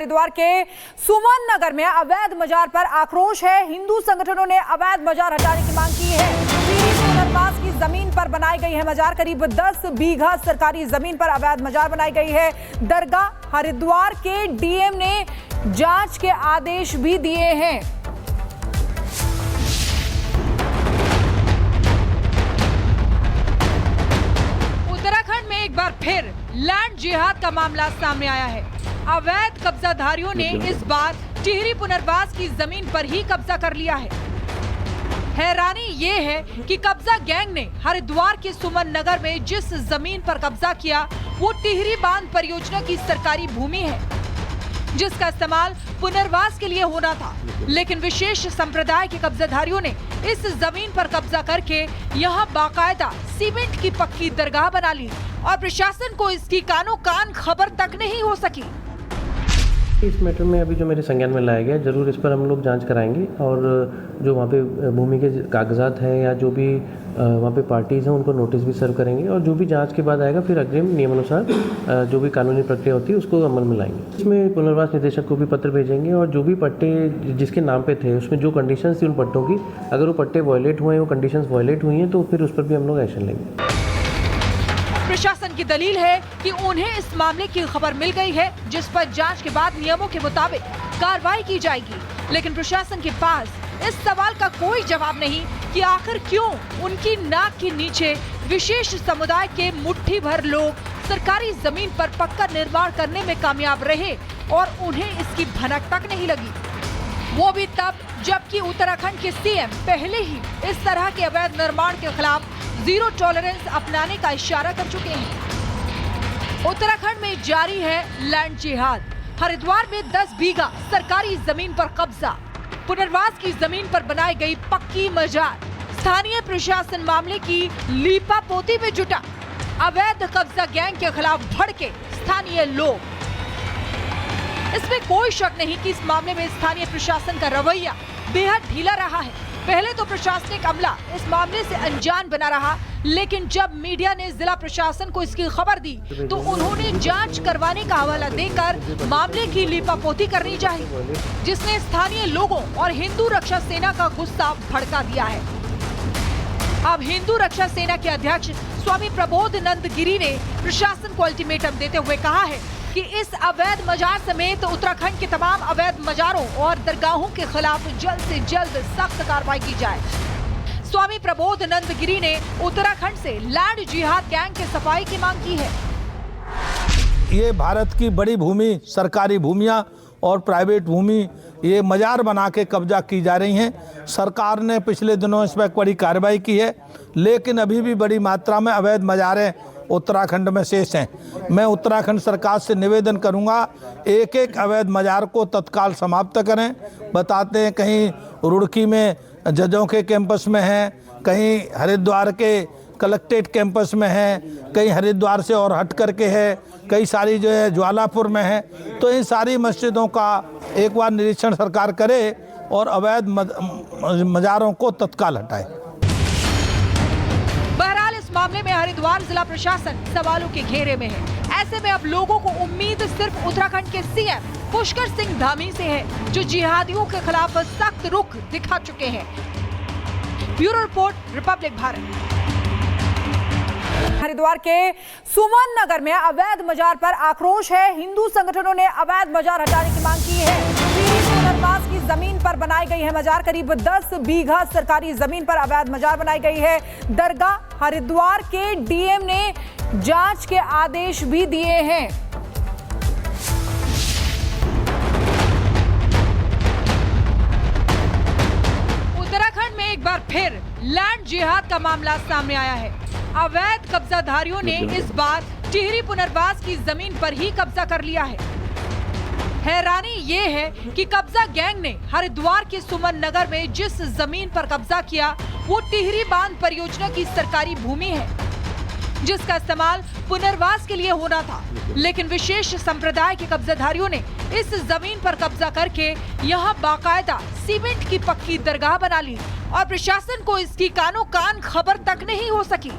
हरिद्वार के सुमन नगर में अवैध मजार पर आक्रोश है। हिंदू संगठनों ने अवैध मजार हटाने की मांग की है। पुनर्वास की जमीन पर बनाई गई है मजार। करीब 10 बीघा सरकारी जमीन पर अवैध मजार बनाई गई है। दरगाह हरिद्वार के डीएम ने जांच के आदेश भी दिए हैं। उत्तराखंड में एक बार फिर लैंड जिहाद का मामला सामने आया है। अवैध कब्जाधारियों ने इस बार टिहरी पुनर्वास की जमीन पर ही कब्जा कर लिया है। हैरानी ये है कि कब्जा गैंग ने हरिद्वार के सुमन नगर में जिस जमीन पर कब्जा किया वो टिहरी बांध परियोजना की सरकारी भूमि है, जिसका इस्तेमाल पुनर्वास के लिए होना था। लेकिन विशेष संप्रदाय के कब्जाधारियों ने इस जमीन पर कब्जा करके यहाँ बाकायदा सीमेंट की पक्की दरगाह बना ली और प्रशासन को इसकी कानो कान खबर तक नहीं हो सकी। इस मैटर में अभी जो मेरे संज्ञान में लाया गया, जरूर इस पर हम लोग जांच कराएंगे और जो वहाँ पे भूमि के कागजात हैं या जो भी वहाँ पे पार्टीज़ हैं उनको नोटिस भी सर्व करेंगे और जो भी जांच के बाद आएगा फिर अग्रिम नियमानुसार जो भी कानूनी प्रक्रिया होती है उसको अमल में लाएंगे। इसमें पुनर्वास निदेशक को भी पत्र भेजेंगे और जो भी पट्टे जिसके नाम पे थे उसमें जो कंडीशंस थी उन पट्टों की, अगर वो पट्टे वायलेट हुए हैं, वो कंडीशंस वायलेट हुई हैं तो फिर उस पर भी हम लोग एक्शन लेंगे। प्रशासन की दलील है कि उन्हें इस मामले की खबर मिल गई है, जिस पर जांच के बाद नियमों के मुताबिक कार्रवाई की जाएगी। लेकिन प्रशासन के पास इस सवाल का कोई जवाब नहीं कि आखिर क्यों उनकी नाक के नीचे विशेष समुदाय के मुट्ठी भर लोग सरकारी जमीन पर पक्का निर्माण करने में कामयाब रहे और उन्हें इसकी भनक तक नहीं लगी। वो भी तब जबकि उत्तराखंड के सीएम पहले ही इस तरह के अवैध निर्माण के खिलाफ जीरो टॉलरेंस अपनाने का इशारा कर चुके हैं। उत्तराखंड में जारी है लैंड जिहाद। हरिद्वार में 10 बीघा सरकारी जमीन पर कब्जा, पुनर्वास की जमीन पर बनाई गई पक्की मजार। स्थानीय प्रशासन मामले की लीपापोती में जुटा। अवैध कब्जा गैंग के खिलाफ भड़के स्थानीय लोग। इसमें कोई शक नहीं कि इस मामले में स्थानीय प्रशासन का रवैया बेहद ढीला रहा है। पहले तो प्रशासनिक अमला इस मामले से अनजान बना रहा, लेकिन जब मीडिया ने जिला प्रशासन को इसकी खबर दी तो उन्होंने जांच करवाने का हवाला देकर मामले की लीपापोती करनी चाहिए, जिसने स्थानीय लोगों और हिंदू रक्षा सेना का गुस्सा भड़का दिया है। अब हिंदू रक्षा सेना के अध्यक्ष स्वामी प्रबोधनंद गिरी ने प्रशासन को अल्टीमेटम देते हुए कहा है कि इस अवैध मजार समेत उत्तराखंड के तमाम अवैध मजारों और दरगाहों के खिलाफ जल्द से जल्द सख्त कार्रवाई की जाए। स्वामी प्रबोधनंद गिरी ने उत्तराखंड से लैंड जिहाद गैंग के सफाई की मांग की है। ये भारत की बड़ी भूमि, सरकारी भूमियां और प्राइवेट भूमि, ये मजार बना के कब्जा की जा रही हैं। सरकार ने पिछले दिनों इस पर बड़ी कार्रवाई की है, लेकिन अभी भी बड़ी मात्रा में अवैध मजारें उत्तराखंड में शेष हैं। मैं उत्तराखंड सरकार से निवेदन करूंगा, एक एक अवैध मजार को तत्काल समाप्त करें। बताते हैं कहीं रुड़की में जजों के कैंपस में है, कहीं हरिद्वार के कलेक्ट्रेट कैंपस में है, कहीं हरिद्वार से और हट करके है, कई सारी जो है ज्वालापुर में है। तो इन सारी मस्जिदों का एक बार निरीक्षण सरकार करे और अवैध मजारों को तत्काल हटाए। बहरहाल इस मामले में हरिद्वार जिला प्रशासन सवालों के घेरे में है। ऐसे में अब लोगों को उम्मीद सिर्फ उत्तराखंड के सीएम पुष्कर सिंह धामी से है, जो जिहादियों के खिलाफ सख्त रुख दिखा चुके हैं। Bureau report, Republic Bharat. Haridwar के सुमन नगर में अवैध मजार पर आक्रोश है। हिंदू संगठनों ने अवैध मजार हटाने की मांग की है। पुनर्वास की जमीन पर बनाई गई है मजार। करीब 10 बीघा सरकारी जमीन पर अवैध मजार बनाई गई है। दरगाह हरिद्वार के डीएम ने जांच के आदेश भी दिए हैं। उत्तराखंड में एक बार फिर लैंड जिहाद का मामला सामने आया है। अवैध कब्जाधारियों ने इस बार टिहरी पुनर्वास की जमीन पर ही कब्जा कर लिया है। हैरानी ये है कि कब्जा गैंग ने हरिद्वार के सुमन नगर में जिस जमीन पर कब्जा किया वो टिहरी बांध परियोजना की सरकारी भूमि है, जिसका इस्तेमाल पुनर्वास के लिए होना था। लेकिन विशेष संप्रदाय के कब्जाधारियों ने इस जमीन पर कब्जा करके यहाँ बाकायदा सीमेंट की पक्की दरगाह बना ली और प्रशासन को इसकी कानो कान खबर तक नहीं हो सकी।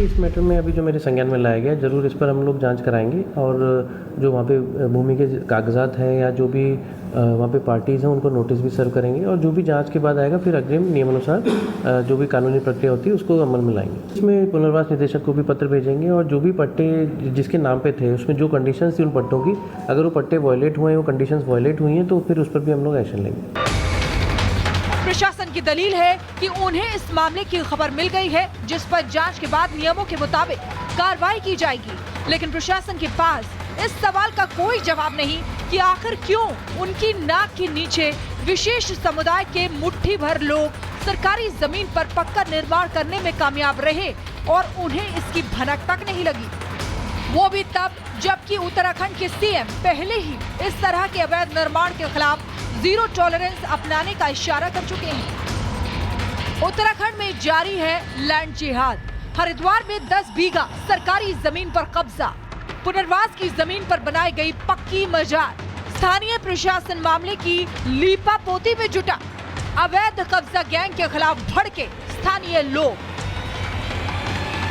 इस मैटर में अभी जो मेरे संज्ञान में लाया गया, ज़रूर इस पर हम लोग जांच कराएंगे और जो वहाँ पे भूमि के कागजात हैं या जो भी वहाँ पे पार्टीज़ हैं उनको नोटिस भी सर्व करेंगे और जो भी जांच के बाद आएगा फिर अग्रिम नियमानुसार जो भी कानूनी प्रक्रिया होती है उसको अमल में लाएंगे। इसमें पुनर्वास निदेशक को भी पत्र भेजेंगे और जो भी पट्टे जिसके नाम पे थे उसमें जो कंडीशंस थी उन पट्टों की, अगर वो पट्टे वायलेट हुए हैं, वो कंडीशंस वायलेट हुई हैं तो फिर उस पर भी हम लोग एक्शन लेंगे। प्रशासन की दलील है कि उन्हें इस मामले की खबर मिल गई है जिस पर जांच के बाद नियमों के मुताबिक कार्रवाई की जाएगी, लेकिन प्रशासन के पास इस सवाल का कोई जवाब नहीं कि आखिर क्यों उनकी नाक के नीचे विशेष समुदाय के मुट्ठी भर लोग सरकारी जमीन पर पक्का निर्माण करने में कामयाब रहे और उन्हें इसकी भनक तक नहीं लगी, वो भी तब जबकि उत्तराखंड के सीएम पहले ही इस तरह के अवैध निर्माण के खिलाफ जीरो टॉलरेंस अपनाने का इशारा कर चुके हैं। उत्तराखंड में जारी है लैंड जिहाद। हरिद्वार में 10 बीघा सरकारी जमीन पर कब्जा, पुनर्वास की जमीन पर बनाई गई पक्की मजार। स्थानीय प्रशासन मामले की लीपापोती में जुटा। अवैध कब्जा गैंग के खिलाफ भड़के स्थानीय लोग।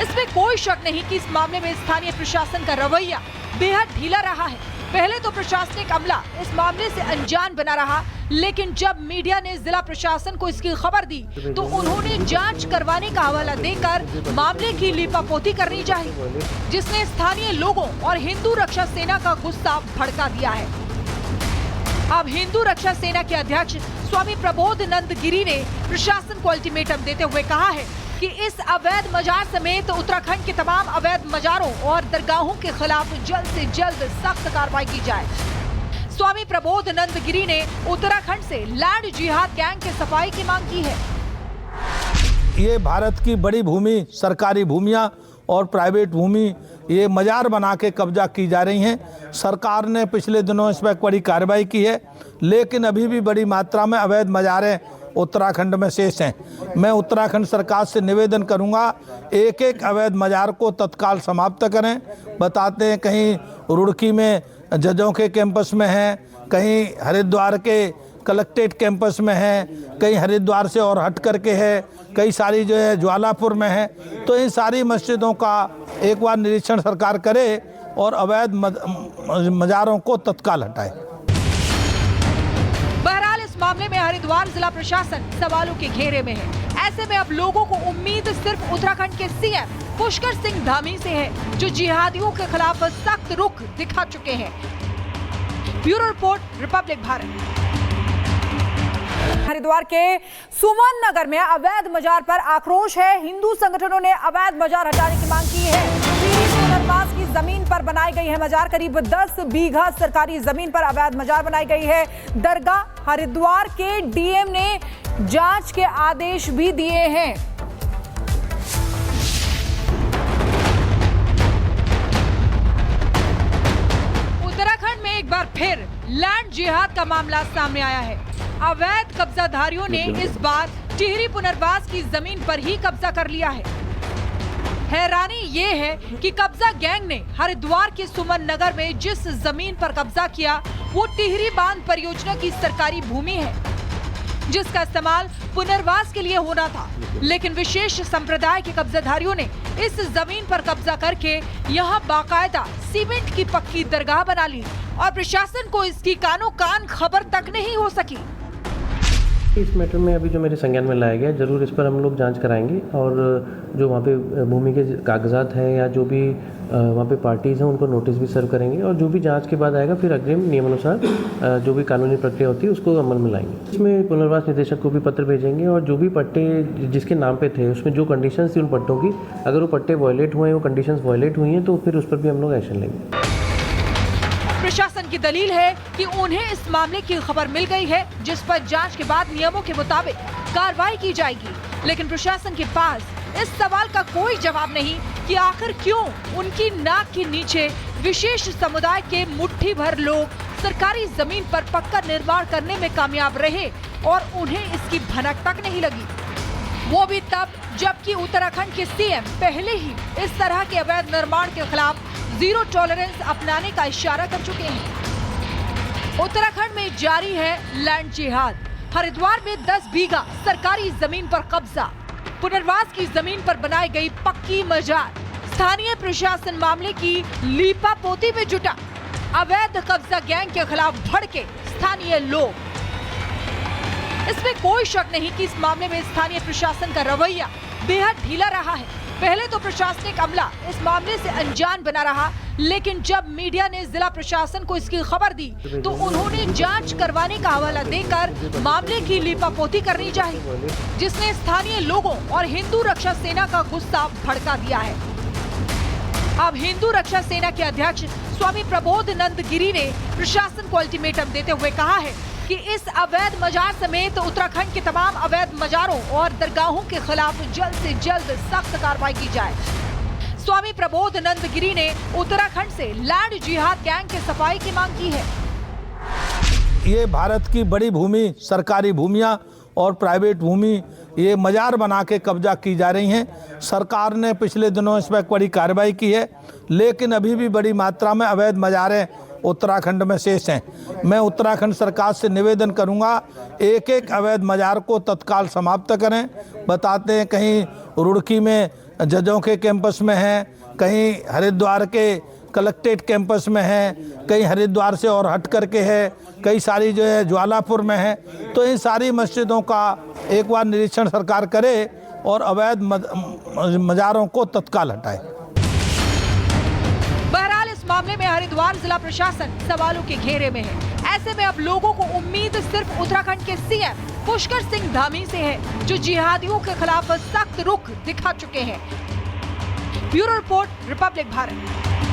इसमें कोई शक नहीं कि इस मामले में स्थानीय प्रशासन का रवैया बेहद ढीला रहा है। पहले तो प्रशासनिक अमला इस मामले से अनजान बना रहा, लेकिन जब मीडिया ने जिला प्रशासन को इसकी खबर दी तो उन्होंने जांच करवाने का हवाला देकर मामले की लीपापोती करनी चाहिए, जिसने स्थानीय लोगों और हिंदू रक्षा सेना का गुस्सा भड़का दिया है। अब हिंदू रक्षा सेना के अध्यक्ष स्वामी प्रबोधानंद गिरी ने प्रशासन को अल्टीमेटम देते हुए कहा है कि इस अवैध मजार समेत उत्तराखंड के तमाम अवैध मजारों और दरगाहों के खिलाफ जल्द से जल्द सख्त कार्रवाई की जाए। स्वामी प्रबोधानंद गिरी ने उत्तराखंड से लैंड जिहाद गैंग की सफाई की मांग की है। ये भारत की बड़ी भूमि, सरकारी भूमियां और प्राइवेट भूमि ये मजार बना के कब्जा की जा रही हैं। सरकार ने पिछले दिनों इस पर बड़ी कार्रवाई की है, लेकिन अभी भी बड़ी मात्रा में अवैध मजारें उत्तराखंड में शेष हैं। मैं उत्तराखंड सरकार से निवेदन करूंगा, एक एक अवैध मजार को तत्काल समाप्त करें। बताते हैं कहीं रुड़की में जजों के कैंपस में है, कहीं हरिद्वार के कलेक्ट्रेट कैंपस में है, कहीं हरिद्वार से और हट करके है, कई सारी जो है ज्वालापुर में है। तो इन सारी मस्जिदों का एक बार निरीक्षण सरकार करे और अवैध मजारों को तत्काल हटाए। बहरहाल इस मामले में हरिद्वार जिला प्रशासन सवालों के घेरे में है। ऐसे में अब लोगों को उम्मीद सिर्फ उत्तराखंड के सीएम पुष्कर सिंह धामी से है, जो जिहादियों के खिलाफ सख्त रुख दिखा चुके हैं। Bureau report, Republic Bharat. Haridwar के सुमन नगर में अवैध मजार पर आक्रोश है। हिंदू संगठनों ने अवैध मजार हटाने की मांग की है। पुनर्वास की जमीन पर बनाई गई है मजार। करीब 10 बीघा सरकारी जमीन पर अवैध मजार बनाई गई है। दरगाह हरिद्वार के डीएम ने जांच के आदेश भी दिए हैं। उत्तराखंड में एक बार फिर लैंड जिहाद का मामला सामने आया है। अवैध कब्जाधारियों ने इस बार टिहरी पुनर्वास की जमीन पर ही कब्जा कर लिया है। हैरानी ये है कि कब्जा गैंग ने हरिद्वार के सुमन नगर में जिस जमीन पर कब्जा किया वो टिहरी बांध परियोजना की सरकारी भूमि है, जिसका इस्तेमाल पुनर्वास के लिए होना था। लेकिन विशेष संप्रदाय के कब्जाधारियों ने इस जमीन पर कब्जा करके यहाँ बाकायदा सीमेंट की पक्की दरगाह बना ली और प्रशासन को इसकी कानो कान खबर तक नहीं हो सकी। इस मैटर में अभी जो मेरे संज्ञान में लाया गया, ज़रूर इस पर हम लोग जांच कराएंगे और जो वहाँ पे भूमि के कागजात हैं या जो भी वहाँ पे पार्टीज़ हैं उनको नोटिस भी सर्व करेंगे और जो भी जांच के बाद आएगा फिर अग्रिम नियमानुसार जो भी कानूनी प्रक्रिया होती है उसको अमल में लाएंगे। इसमें पुनर्वास निदेशक को भी पत्र भेजेंगे और जो भी पट्टे जिसके नाम पे थे उसमें जो कंडीशंस थी उन पट्टों की, अगर वो पट्टे वायलेट हुए हैं, वो कंडीशंस वायलेट हुई हैं तो फिर उस पर भी हम लोग एक्शन लेंगे। प्रशासन की दलील है कि उन्हें इस मामले की खबर मिल गई है जिस पर जांच के बाद नियमों के मुताबिक कार्रवाई की जाएगी, लेकिन प्रशासन के पास इस सवाल का कोई जवाब नहीं कि आखिर क्यों उनकी नाक के नीचे विशेष समुदाय के मुट्ठी भर लोग सरकारी जमीन पर पक्का निर्माण करने में कामयाब रहे और उन्हें इसकी भनक तक नहीं लगी, वो भी तब जबकि उत्तराखंड के सीएम पहले ही इस तरह के अवैध निर्माण के खिलाफ जीरो टॉलरेंस अपनाने का इशारा कर चुके हैं। उत्तराखंड में जारी है लैंड जिहाद। हरिद्वार में 10 बीघा सरकारी जमीन पर कब्जा, पुनर्वास की जमीन पर बनाई गई पक्की मजार। स्थानीय प्रशासन मामले की लीपापोती में जुटा। अवैध कब्जा गैंग के खिलाफ भड़के स्थानीय लोग। इसमें कोई शक नहीं कि इस मामले में स्थानीय प्रशासन का रवैया बेहद ढीला रहा है। पहले तो प्रशासनिक अमला इस मामले से अनजान बना रहा, लेकिन जब मीडिया ने जिला प्रशासन को इसकी खबर दी तो उन्होंने जांच करवाने का हवाला देकर मामले की लीपापोती करनी चाहिए, जिसने स्थानीय लोगों और हिंदू रक्षा सेना का गुस्सा भड़का दिया है। अब हिंदू रक्षा सेना के अध्यक्ष स्वामी प्रबोधनंद गिरी ने प्रशासन को अल्टीमेटम देते हुए कहा है कि इस अवैध मजार समेत उत्तराखंड के तमाम अवैध मजारों और दरगाहों के खिलाफ जल्द से जल्द सख्त कार्रवाई की जाए। स्वामी प्रबोधनंद गिरी ने उत्तराखंड से लैंड जिहाद गैंग की सफाई की मांग की है। ये भारत की बड़ी भूमि, सरकारी भूमियां और प्राइवेट भूमि, ये मजार बना के कब्जा की जा रही हैं। सरकार ने पिछले दिनों इस पर बड़ी कार्रवाई की है, लेकिन अभी भी बड़ी मात्रा में अवैध मजारें उत्तराखंड में शेष हैं। मैं उत्तराखंड सरकार से निवेदन करूंगा, एक एक अवैध मजार को तत्काल समाप्त करें। बताते हैं कहीं रुड़की में जजों के कैंपस में है, कहीं हरिद्वार के कलेक्ट्रेट कैंपस में है, कहीं हरिद्वार से और हट करके है, कई सारी जो है ज्वालापुर में है। तो इन सारी मस्जिदों का एक बार निरीक्षण सरकार करे और अवैध मजारों को तत्काल हटाए। बहरहाल इस मामले में हरिद्वार जिला प्रशासन सवालों के घेरे में है। ऐसे में अब लोगों को उम्मीद सिर्फ उत्तराखंड के सीएम पुष्कर सिंह धामी से है, जो जिहादियों के खिलाफ सख्त रुख दिखा चुके हैं। Bureau report, Republic Bharat.